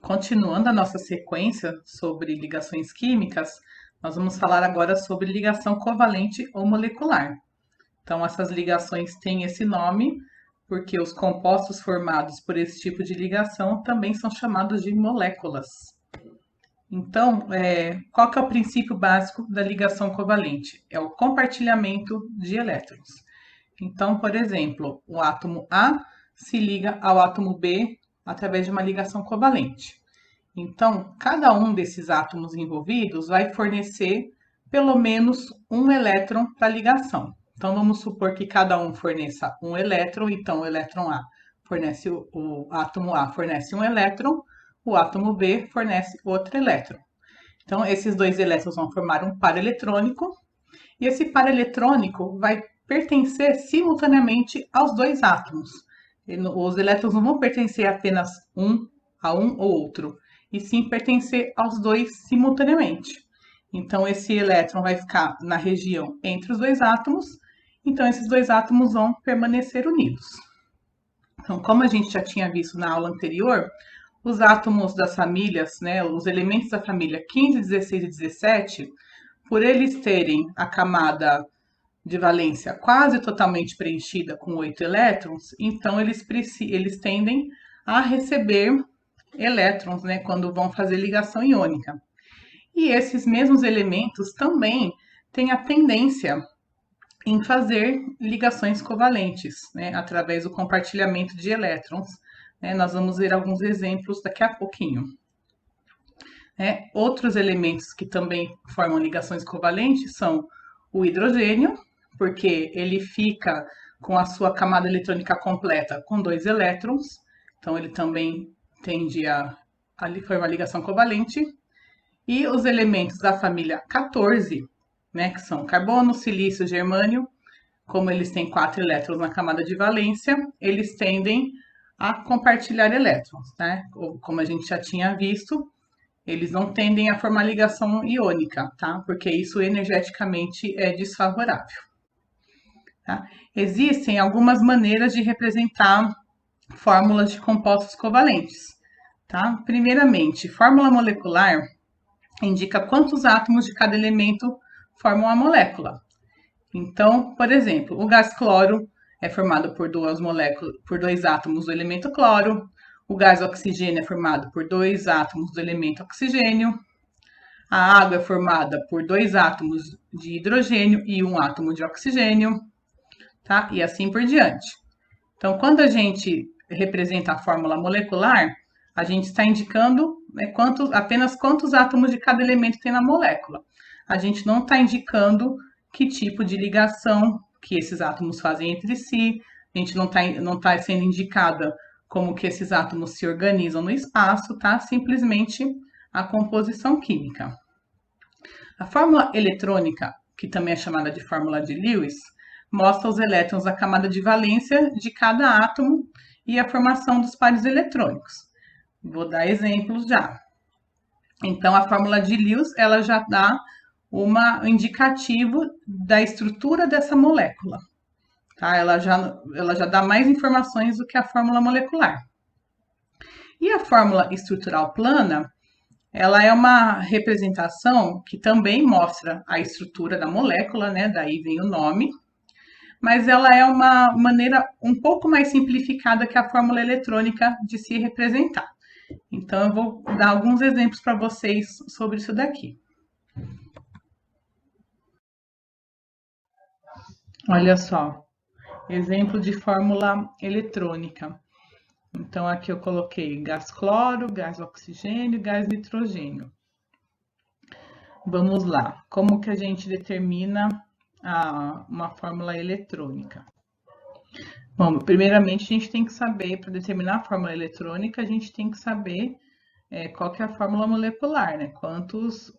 Continuando a nossa sequência sobre ligações químicas, nós vamos falar agora sobre ligação covalente ou molecular. Então, essas ligações têm esse nome porque os compostos formados por esse tipo de ligação também são chamados de moléculas. Então, qual que é o princípio básico da ligação covalente? É o compartilhamento de elétrons. Então, por exemplo, o átomo A se liga ao átomo B através de uma ligação covalente. Então, cada um desses átomos envolvidos vai fornecer pelo menos um elétron para a ligação. Então, vamos supor que cada um forneça um elétron, então o elétron A fornece o átomo A fornece um elétron, o átomo B fornece outro elétron. Então, esses dois elétrons vão formar um par eletrônico, e esse par eletrônico vai pertencer simultaneamente aos dois átomos. Os elétrons não vão pertencer apenas a um ou outro, e sim pertencer aos dois simultaneamente. Então, esse elétron vai ficar na região entre os dois átomos, então esses dois átomos vão permanecer unidos. Então, como a gente já tinha visto na aula anterior, os átomos das famílias, né, os elementos da família 15, 16 e 17, por eles terem a camada de valência quase totalmente preenchida com 8 elétrons, então eles tendem a receber elétrons, né, quando vão fazer ligação iônica. E esses mesmos elementos também têm a tendência em fazer ligações covalentes, né, através do compartilhamento de elétrons. Nós vamos ver alguns exemplos daqui a pouquinho. Outros elementos que também formam ligações covalentes são o hidrogênio, porque ele fica com a sua camada eletrônica completa com 2 elétrons, então ele também tende a formar ligação covalente. E os elementos da família 14, né, que são carbono, silício, germânio, como eles têm 4 elétrons na camada de valência, eles tendem a compartilhar elétrons, né? Como a gente já tinha visto, eles não tendem a formar ligação iônica, tá? Porque isso energeticamente é desfavorável. Tá? Existem algumas maneiras de representar fórmulas de compostos covalentes, tá? Primeiramente, fórmula molecular indica quantos átomos de cada elemento formam a molécula. Então, por exemplo, o gás cloro é formado por dois átomos do elemento cloro, o gás oxigênio é formado por 2 átomos do elemento oxigênio, a água é formada por 2 átomos de hidrogênio e 1 átomo de oxigênio, tá? E assim por diante. Então, quando a gente representa a fórmula molecular, a gente está indicando, né, apenas quantos átomos de cada elemento tem na molécula. A gente não está indicando que tipo de ligação que esses átomos fazem entre si, a gente não tá sendo indicada como que esses átomos se organizam no espaço, tá? Simplesmente a composição química. A fórmula eletrônica, que também é chamada de fórmula de Lewis, mostra os elétrons da camada de valência de cada átomo e a formação dos pares eletrônicos. Vou dar exemplos já. Então, a fórmula de Lewis, ela já dá um indicativo da estrutura dessa molécula. Tá? Ela já dá mais informações do que a fórmula molecular. E a fórmula estrutural plana, ela é uma representação que também mostra a estrutura da molécula, né? Daí vem o nome, mas ela é uma maneira um pouco mais simplificada que a fórmula eletrônica de se representar. Então, eu vou dar alguns exemplos para vocês sobre isso daqui. Olha só, exemplo de fórmula eletrônica. Então, aqui eu coloquei gás cloro, gás oxigênio, gás nitrogênio. Vamos lá, como que a gente determina uma fórmula eletrônica? Bom, primeiramente a gente tem que saber, para determinar a fórmula eletrônica, a gente tem que saber qual que é a fórmula molecular, né? Quantos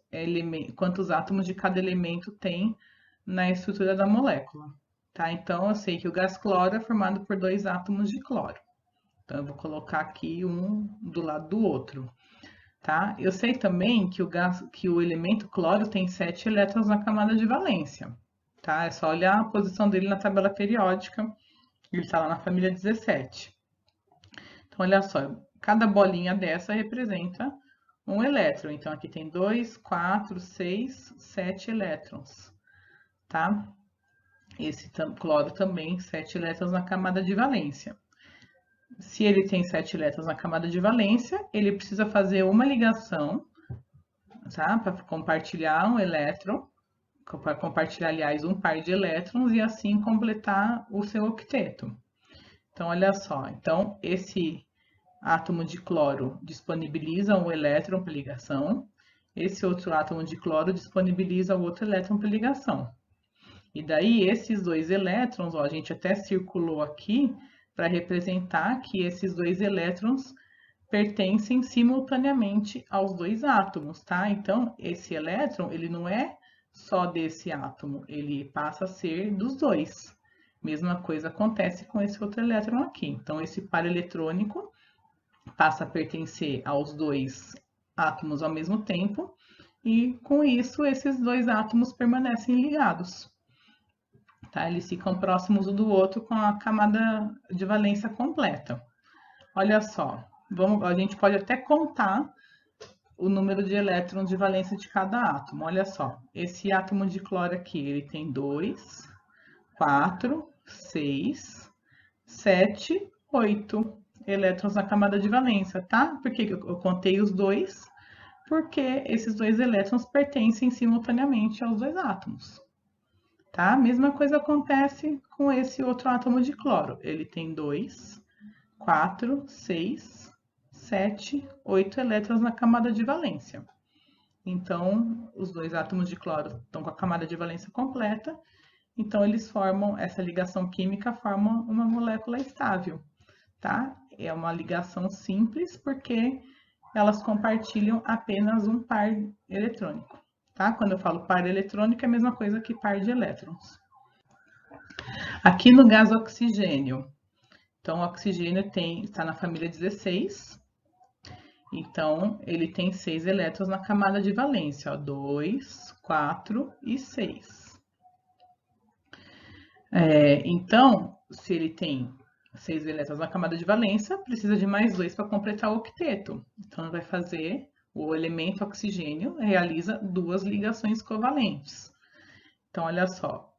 átomos de cada elemento tem na estrutura da molécula, tá? Então, eu sei que o gás cloro é formado por 2 átomos de cloro. Então, eu vou colocar aqui um do lado do outro, tá? Eu sei também que o elemento cloro tem 7 elétrons na camada de valência, tá? É só olhar a posição dele na tabela periódica, ele está lá na família 17. Então, olha só, cada bolinha dessa representa um elétron. Então, aqui tem 2, 4, 6, 7 elétrons, tá? Esse cloro também, 7 elétrons na camada de valência. Se ele tem 7 elétrons na camada de valência, ele precisa fazer uma ligação, tá? Para compartilhar um elétron, para compartilhar, aliás, um par de elétrons e assim completar o seu octeto. Então, olha só. Então, esse átomo de cloro disponibiliza um elétron para ligação, esse outro átomo de cloro disponibiliza o outro elétron para ligação. E daí, esses dois elétrons, ó, a gente até circulou aqui para representar que esses dois elétrons pertencem simultaneamente aos dois átomos, tá? Então, esse elétron, ele não é só desse átomo, ele passa a ser dos dois. Mesma coisa acontece com esse outro elétron aqui. Então, esse par eletrônico passa a pertencer aos dois átomos ao mesmo tempo, e com isso, esses dois átomos permanecem ligados. Tá? Eles ficam próximos um do outro com a camada de valência completa. Olha só, a gente pode até contar o número de elétrons de valência de cada átomo. Olha só, esse átomo de cloro aqui, ele tem 2, 4, 6, 7, 8 elétrons na camada de valência, tá? Por que eu contei os dois? Porque esses dois elétrons pertencem simultaneamente aos dois átomos. Tá? A mesma coisa acontece com esse outro átomo de cloro. Ele tem 2, 4, 6, 7, 8 elétrons na camada de valência. Então, os dois átomos de cloro estão com a camada de valência completa, então eles formam, essa ligação química forma uma molécula estável, tá? É uma ligação simples porque elas compartilham apenas um par eletrônico, tá? Quando eu falo par eletrônico, é a mesma coisa que par de elétrons. Aqui no gás oxigênio, então o oxigênio está na família 16, então ele tem 6 elétrons na camada de valência, ó, 2, 4 e 6. Então, se ele tem 6 elétrons na camada de valência, precisa de mais 2 para completar o octeto. Então, vai fazer o elemento oxigênio, realiza 2 ligações covalentes. Então, olha só,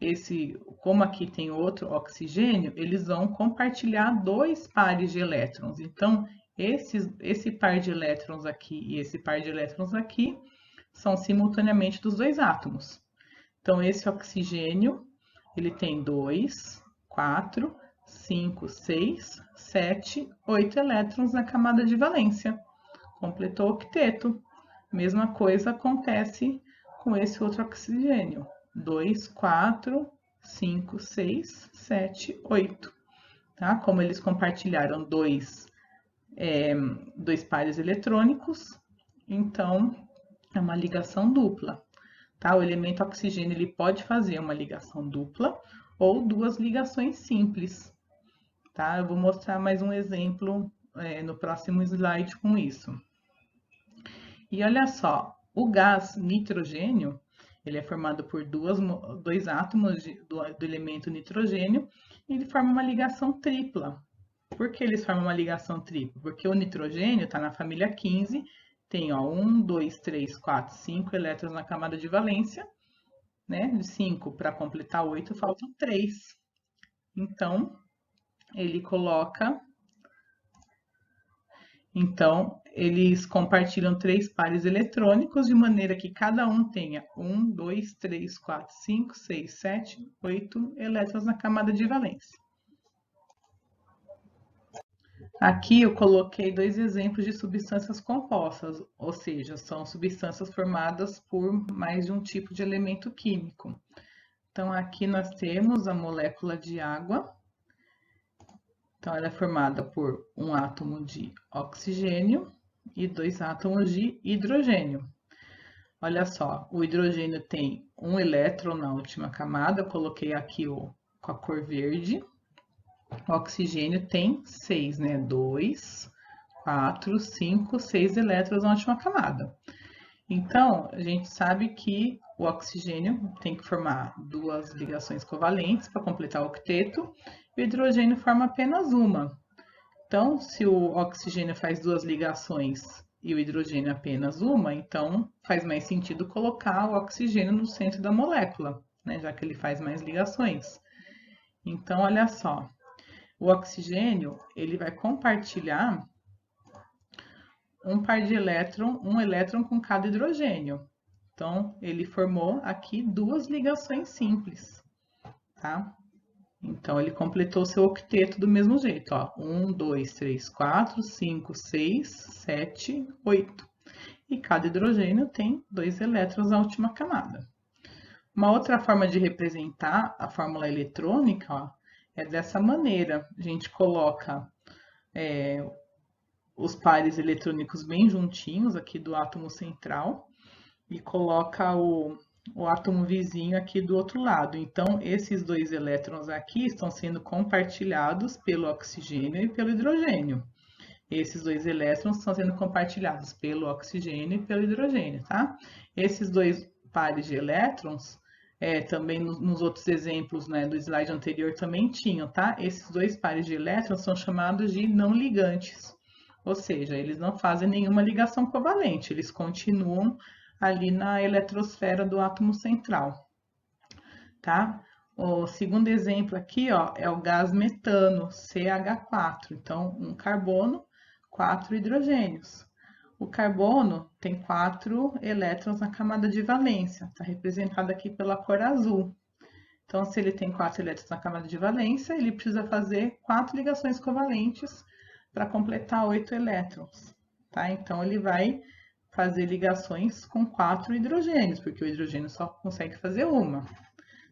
como aqui tem outro oxigênio, eles vão compartilhar 2 pares de elétrons. Então, esse par de elétrons aqui e esse par de elétrons aqui são simultaneamente dos dois átomos. Então, esse oxigênio, ele tem 2, 4, 5, 6, 7, 8 elétrons na camada de valência. Completou o octeto. Mesma coisa acontece com esse outro oxigênio. 2, 4, 5, 6, 7, 8. Tá? Como eles compartilharam dois pares eletrônicos, então é uma ligação dupla. Tá? O elemento oxigênio ele pode fazer uma ligação dupla ou 2 ligações simples. Tá? Eu vou mostrar mais um exemplo no próximo slide com isso. E olha só, o gás nitrogênio, ele é formado por dois átomos do elemento nitrogênio e ele forma uma ligação tripla. Por que eles formam uma ligação tripla? Porque o nitrogênio está na família 15, tem 1, 2, 3, 4, 5 elétrons na camada de valência, né? De 5 para completar 8, faltam 3. Então, ele coloca... Então, eles compartilham 3 pares eletrônicos de maneira que cada um tenha 1, 2, 3, 4, 5, 6, 7, 8 elétrons na camada de valência. Aqui eu coloquei 2 exemplos de substâncias compostas, ou seja, são substâncias formadas por mais de um tipo de elemento químico. Então, aqui nós temos a molécula de água. Então, ela é formada por um átomo de oxigênio e 2 átomos de hidrogênio. Olha só, o hidrogênio tem um elétron na última camada, eu coloquei aqui com a cor verde. O oxigênio tem 6, né? 2, 4, 5, 6 elétrons na última camada. Então, a gente sabe que o oxigênio tem que formar 2 ligações covalentes para completar o octeto, e o hidrogênio forma apenas uma. Então, se o oxigênio faz duas ligações e o hidrogênio apenas uma, então faz mais sentido colocar o oxigênio no centro da molécula, né, já que ele faz mais ligações. Então, olha só, o oxigênio ele vai compartilhar um par de elétron, um elétron com cada hidrogênio. Então, ele formou aqui duas ligações simples, tá? Então, ele completou seu octeto do mesmo jeito, ó. 1, 2, 3, 4, 5, 6, 7, 8. E cada hidrogênio tem 2 elétrons na última camada. Uma outra forma de representar a fórmula eletrônica, ó, é dessa maneira. A gente coloca os pares eletrônicos bem juntinhos aqui do átomo central e coloca o átomo vizinho aqui do outro lado. Então, esses 2 elétrons aqui estão sendo compartilhados pelo oxigênio e pelo hidrogênio. Esses 2 elétrons estão sendo compartilhados pelo oxigênio e pelo hidrogênio, tá? Esses 2 pares de elétrons, também nos outros exemplos, né, do slide anterior também tinham, tá? Esses 2 pares de elétrons são chamados de não ligantes. Ou seja, eles não fazem nenhuma ligação covalente, eles continuam ali na eletrosfera do átomo central, tá? O segundo exemplo aqui, ó, é o gás metano, CH4. Então, um carbono, 4 hidrogênios. O carbono tem 4 elétrons na camada de valência, está representado aqui pela cor azul. Então, se ele tem 4 elétrons na camada de valência, ele precisa fazer 4 ligações covalentes para completar 8 elétrons, tá? Então, ele vai fazer ligações com 4 hidrogênios, porque o hidrogênio só consegue fazer uma,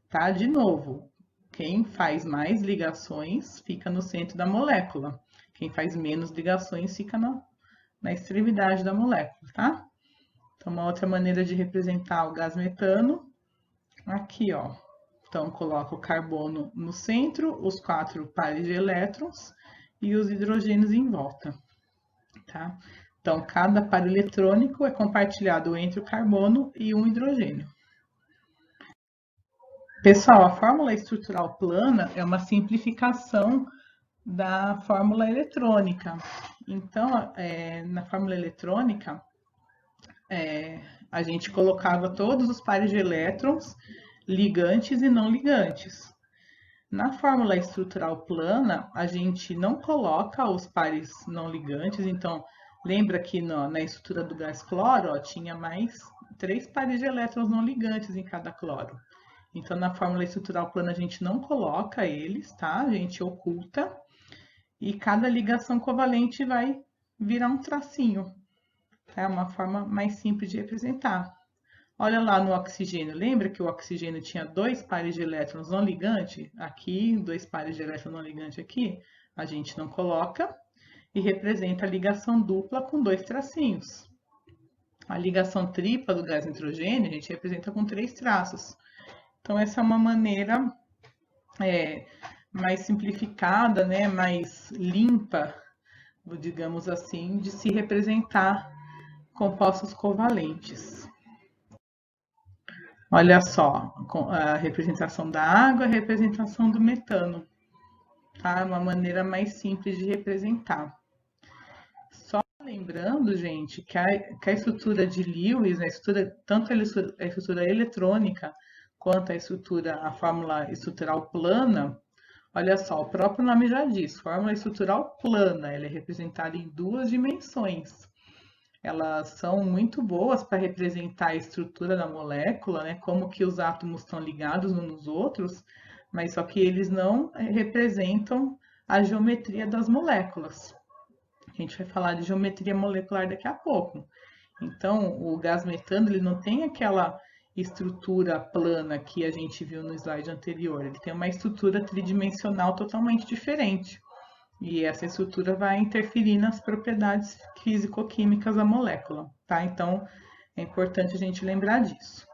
tá? De novo, quem faz mais ligações fica no centro da molécula, quem faz menos ligações fica na extremidade da molécula, tá? Então, uma outra maneira de representar o gás metano, aqui, ó. Então, coloca o carbono no centro, os 4 pares de elétrons e os hidrogênios em volta, tá? Então, cada par eletrônico é compartilhado entre o carbono e um hidrogênio. Pessoal, a fórmula estrutural plana é uma simplificação da fórmula eletrônica. Então, na fórmula eletrônica, a gente colocava todos os pares de elétrons ligantes e não ligantes. Na fórmula estrutural plana, a gente não coloca os pares não ligantes, então lembra que na estrutura do gás cloro, ó, tinha mais 3 pares de elétrons não ligantes em cada cloro. Então, na fórmula estrutural plana, a gente não coloca eles, tá? A gente oculta. E cada ligação covalente vai virar um tracinho. É uma forma mais simples de representar. Olha lá no oxigênio. Lembra que o oxigênio tinha 2 pares de elétrons não ligante? Aqui, 2 pares de elétrons não ligante aqui. A gente não coloca. E representa a ligação dupla com 2 tracinhos. A ligação tripla do gás nitrogênio a gente representa com 3 traços. Então, essa é uma maneira mais simplificada, né, mais limpa, digamos assim, de se representar compostos covalentes. Olha só, a representação da água, a representação do metano, tá? Uma maneira mais simples de representar. Só lembrando, gente, que a estrutura de Lewis, tanto a estrutura eletrônica quanto a fórmula estrutural plana, olha só, o próprio nome já diz, fórmula estrutural plana, ela é representada em 2 dimensões. Elas são muito boas para representar a estrutura da molécula, né? Como que os átomos estão ligados uns nos outros, mas só que eles não representam a geometria das moléculas. A gente vai falar de geometria molecular daqui a pouco. Então, o gás metano, ele não tem aquela estrutura plana que a gente viu no slide anterior. Ele tem uma estrutura tridimensional totalmente diferente. E essa estrutura vai interferir nas propriedades físico-químicas da molécula, tá? Então, é importante a gente lembrar disso.